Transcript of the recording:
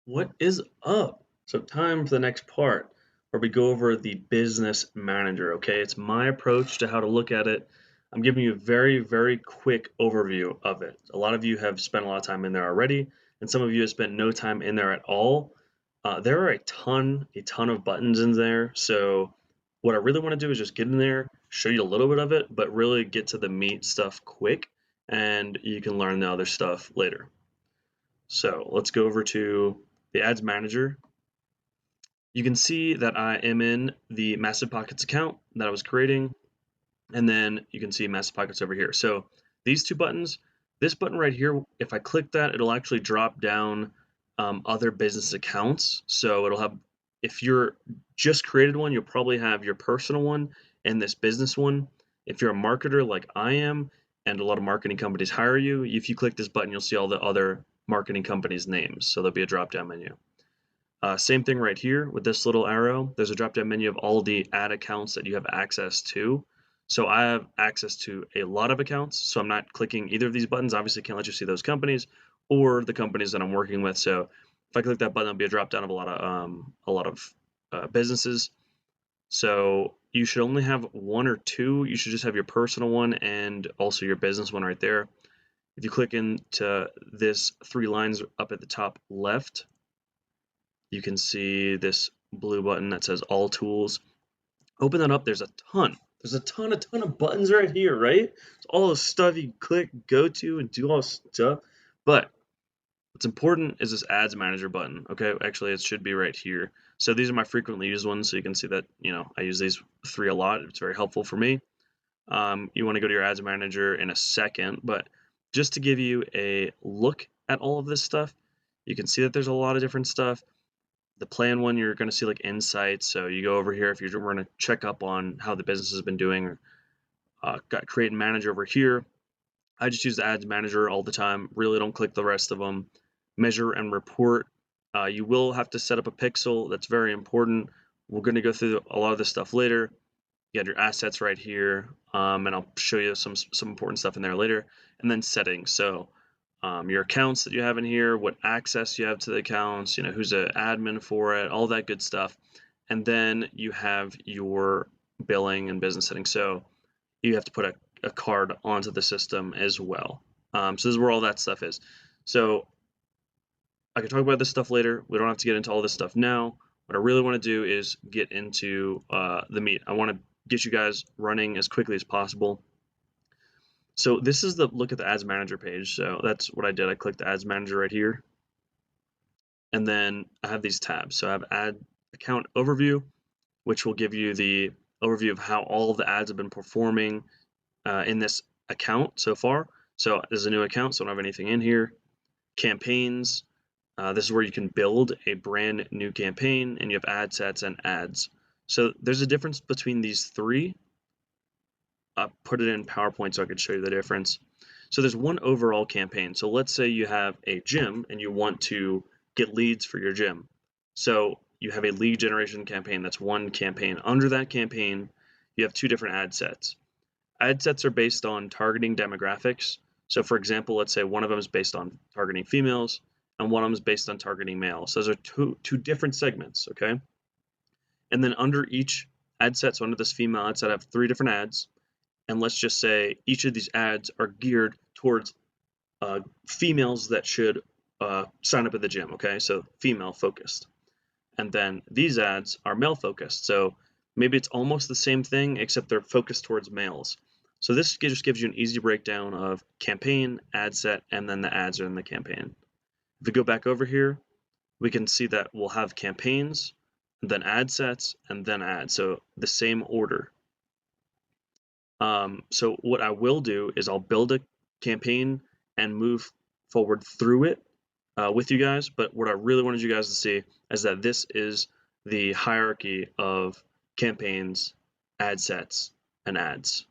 What is up? So, time for the next part where we go over the business manager. Okay, it's my approach to how to look at it. I'm giving you a very, very quick overview of it. A lot of you have spent a lot of time in there already, and some of you have spent no time in there at all. There are a ton of buttons in there. So, what I really want to do is just get in there, show you a little bit of it, but really get to the meat stuff quick, and you can learn the other stuff later. So let's go over to the ads manager. You can see that I am in the Massive Pockets account that I was creating, and then you can see Massive Pockets over here. So these two buttons, this button right here, if I click that, it'll actually drop down other business accounts. So it'll have, if you're just created one, you'll probably have your personal one and this business one. If you're a marketer like I am, and a lot of marketing companies hire you, if you click this button, you'll see all the other marketing companies' names. So there'll be a drop down menu. Same thing right here with this little arrow. There's a drop-down menu of all the ad accounts that you have access to. So I have access to a lot of accounts, so I'm not clicking either of these buttons. Obviously, can't let you see those companies or the companies that I'm working with. So if I click that button, there'll be a drop-down of a lot of businesses. So you should only have one or two. You should just have your personal one and also your business one right there. If you click into this three lines up at the top left, you can see this blue button that says all tools. Open that up. There's a ton. There's a ton of buttons right here, right? It's all the stuff you click, go to, and do all this stuff. But what's important is this ads manager button. Okay, actually, it should be right here. So these are my frequently used ones. So you can see that, I use these three a lot. It's very helpful for me. You want to go to your ads manager in a second, but just to give you a look at all of this stuff, you can see that there's a lot of different stuff. The plan one, you're going to see like insights. So you go over here if you're going to check up on how the business has been doing, or got create and manage over here. I just use the ads manager all the time. Really don't click the rest of them. Measure and report. You will have to set up a pixel. That's very important. We're going to go through a lot of this stuff later. You have your assets right here, and I'll show you some important stuff in there later. And then settings. So your accounts that you have in here, what access you have to the accounts, who's an admin for it, all that good stuff. And then you have your billing and business settings. So you have to put a card onto the system as well. So this is where all that stuff is. So I can talk about this stuff later. We don't have to get into all this stuff now. What I really want to do is get into the meat. I want to get you guys running as quickly as possible. So this is the look at the ads manager page. So that's what I did. I clicked the ads manager right here. And then I have these tabs. So I have ad account overview, which will give you the overview of how all of the ads have been performing in this account so far. So this is a new account, so I don't have anything in here. Campaigns. This is where you can build a brand new campaign, and you have ad sets and ads. So there's a difference between these three. I'll put it in PowerPoint so I could show you the difference. So there's one overall campaign. So let's say you have a gym and you want to get leads for your gym. So you have a lead generation campaign. That's one campaign. Under that campaign, you have two different ad sets. Ad sets are based on targeting demographics. So for example, let's say one of them is based on targeting females and one of them is based on targeting males. Those are two different segments, okay? And then under each ad set, so under this female ad set, I have three different ads. And let's just say each of these ads are geared towards females that should sign up at the gym, okay? So female focused. And then these ads are male focused. So maybe it's almost the same thing, except they're focused towards males. So this just gives you an easy breakdown of campaign, ad set, and then the ads are in the campaign. If we go back over here, we can see that we'll have campaigns, and then ad sets, and then ads. So the same order. So what I will do is I'll build a campaign and move forward through it with you guys. But what I really wanted you guys to see is that this is the hierarchy of campaigns, ad sets, and ads.